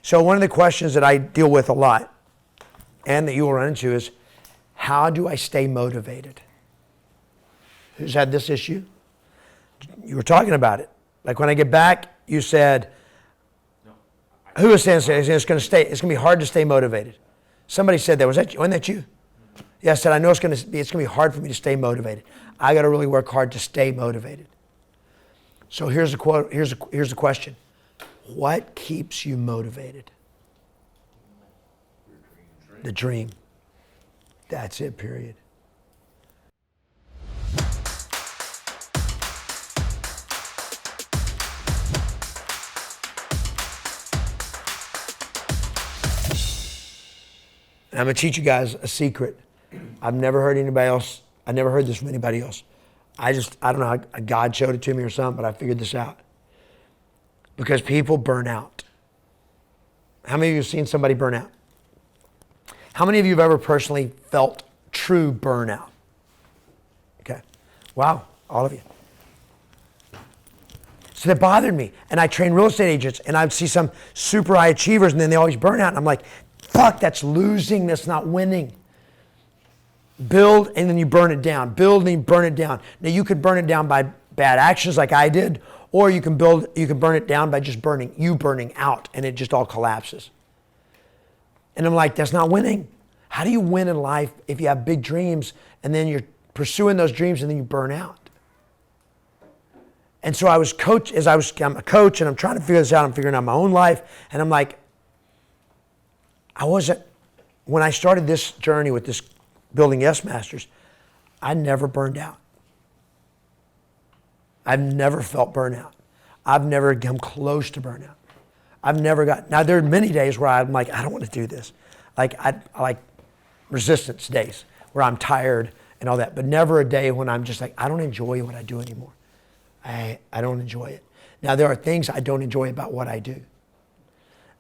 So one of the questions that I deal with a lot and that you will run into is, how do I stay motivated? Who's had this issue? You were talking about it. Like when I get back, you said, who was saying it's going to be hard to stay motivated? Somebody said that. Wasn't that you? Yeah, I said, I know it's going to be hard for me to stay motivated. I got to really work hard to stay motivated. So here's the quote. Here's the question. What keeps you motivated? The dream. That's it, period. I'm going to teach you guys a secret. I've never heard anybody else. I never heard this from anybody else. I don't know how God showed it to me or something, but I figured this out. Because people burn out. How many of you have seen somebody burn out? How many of you have ever personally felt true burnout? Okay. Wow, all of you. So that bothered me. And I train real estate agents, and I'd see some super high achievers, and then they always burn out. And I'm like, fuck, that's losing, that's not winning. Build, and then you burn it down. Build, and you burn it down. Now, you could burn it down by bad actions like I did, or you can burn it down by just burning out, and it just all collapses. And I'm like, that's not winning. How do you win in life if you have big dreams, and then you're pursuing those dreams, and then you burn out? And so I'm a coach, and I'm trying to figure this out. I'm figuring out my own life, and I'm like, when I started this journey with this building Yes Masters, I never burned out. I've never felt burnout. I've never come close to burnout. Now there are many days where I'm like, I don't want to do this. I like resistance days where I'm tired and all that, but never a day when I'm just like, I don't enjoy what I do anymore. I don't enjoy it. Now there are things I don't enjoy about what I do.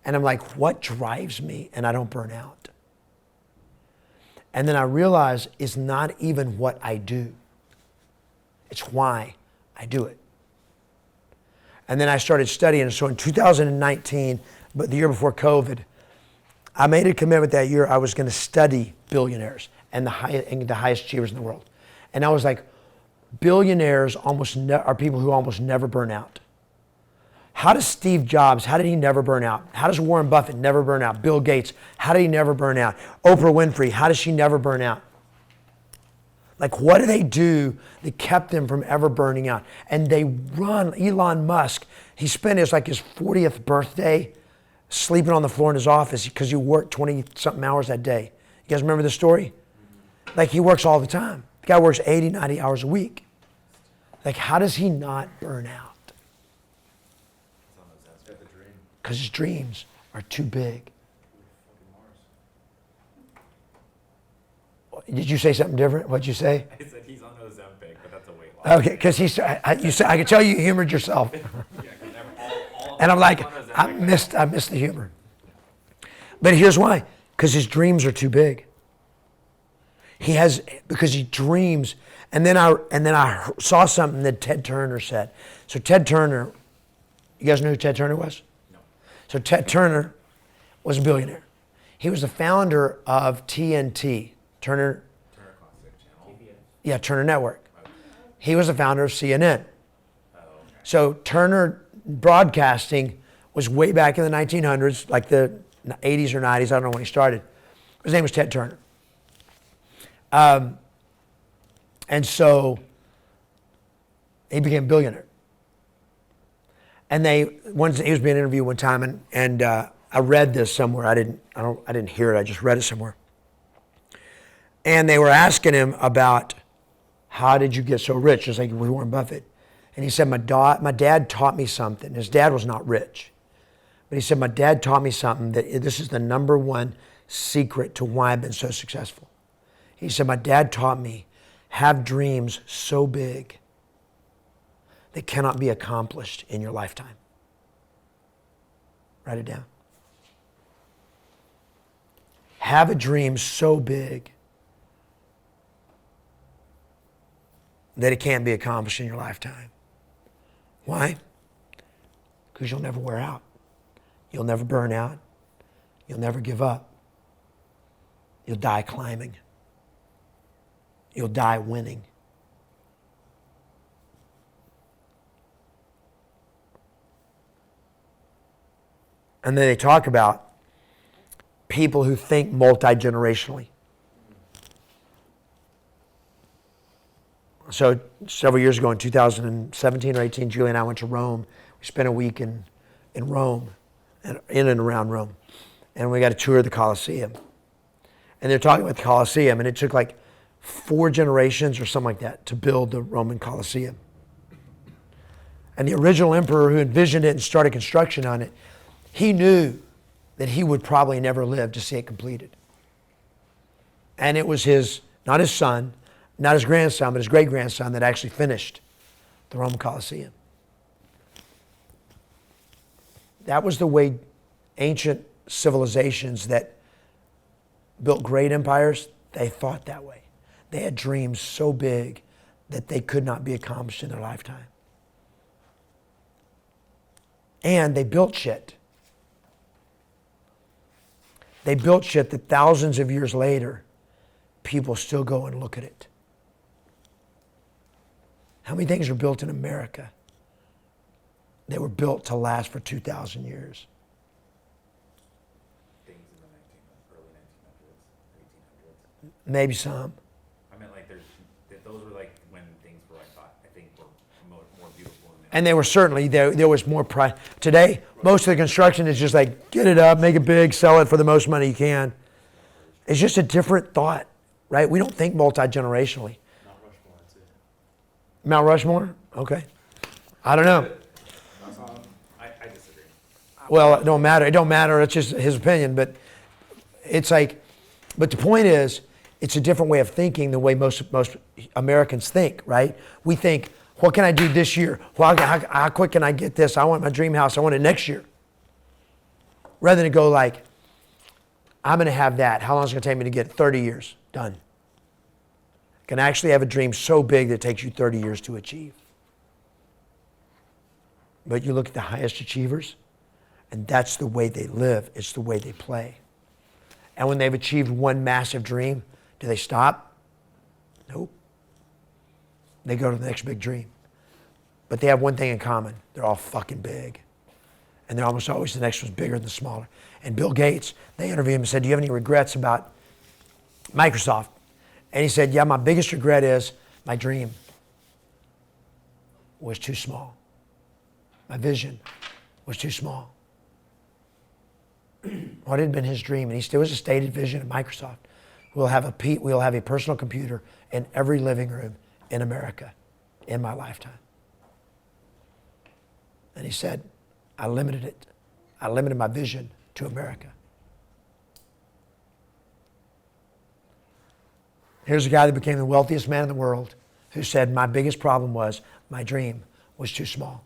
And I'm like, what drives me? And I don't burn out. And then I realize it's not even what I do. It's why I do it. And then I started studying. So in 2019, but the year before COVID, I made a commitment that year I was going to study billionaires and the highest achievers in the world. And I was like, billionaires are people who almost never burn out. How does Steve Jobs, how did he never burn out? How does Warren Buffett never burn out? Bill Gates, how did he never burn out? Oprah Winfrey, how does she never burn out? Like, what do they do that kept them from ever burning out? And they run. Elon Musk, he spent his 40th birthday sleeping on the floor in his office because he worked 20-something hours that day. You guys remember the story? Like, he works all the time. The guy works 80, 90 hours a week. Like, how does he not burn out? Because his dreams are too big. Did you say something different? What'd you say? I said he's on Ozempic, but that's a weight loss. Okay, because I could tell you humored yourself. And I'm like, I missed the humor. But here's why. Because his dreams are too big. Because he dreams. And then I saw something that Ted Turner said. So Ted Turner, you guys know who Ted Turner was? No. So Ted Turner was a billionaire. He was the founder of TNT, Turner Classic Channel. Yeah, Turner Network. He was the founder of CNN. Oh, okay. So Turner Broadcasting was way back in the 1900s, like the 80s or 90s. I don't know when he started. His name was Ted Turner. And so he became a billionaire. And he was being interviewed one time, and I read this somewhere. I didn't hear it. I just read it somewhere. And they were asking him about, how did you get so rich? Just like with Warren Buffett. And he said, my dad taught me something. His dad was not rich. But he said, my dad taught me something, that this is the number one secret to why I've been so successful. He said, my dad taught me, have dreams so big that cannot be accomplished in your lifetime. Write it down. Have a dream so big that it can't be accomplished in your lifetime. Why? Because you'll never wear out. You'll never burn out. You'll never give up. You'll die climbing. You'll die winning. And then they talk about people who think multi-generationally. So several years ago in 2017 or 18, Julie and I went to Rome. We spent a week in Rome, in and around Rome. And we got a tour of the Colosseum. And they're talking about the Colosseum, and it took like 4 generations or something like that to build the Roman Colosseum. And the original emperor who envisioned it and started construction on it, he knew that he would probably never live to see it completed. And it was not his son, not his grandson, but his great-grandson that actually finished the Roman Colosseum. That was the way ancient civilizations that built great empires, they thought that way. They had dreams so big that they could not be accomplished in their lifetime. And they built shit. They built shit that thousands of years later, people still go and look at it. How many things were built in America? They were built to last for 2,000 years. Things in the early 1900s, 1800s. Maybe some. I meant like those were like when things were I think were more beautiful. And they were certainly, there was more pride. Today, most of the construction is just like, get it up, make it big, sell it for the most money you can. It's just a different thought, right? We don't think multi-generationally. Mount Rushmore, that's it. Mount Rushmore? Okay. I don't know. I disagree. Well, it don't matter. It don't matter. It's just his opinion. But it's like, but the point is, it's a different way of thinking the way most Americans think, right? We think, what can I do this year? Well, how quick can I get this? I want my dream house. I want it next year. Rather than go like, I'm going to have that. How long is it going to take me to get it? 30 years. Done. Can actually have a dream so big that it takes you 30 years to achieve. But you look at the highest achievers, and that's the way they live. It's the way they play. And when they've achieved one massive dream, do they stop? Nope. They go to the next big dream. But they have one thing in common. They're all fucking big. And they're almost always the next one's bigger than the smaller. And Bill Gates, they interviewed him and said, do you have any regrets about Microsoft? And he said, yeah, my biggest regret is my dream was too small. My vision was too small. What had been his dream? And he still was a stated vision of Microsoft. We'll have a personal computer in every living room in America in my lifetime. And he said, I limited it. I limited my vision to America. Here's a guy that became the wealthiest man in the world who said, my biggest problem was my dream was too small.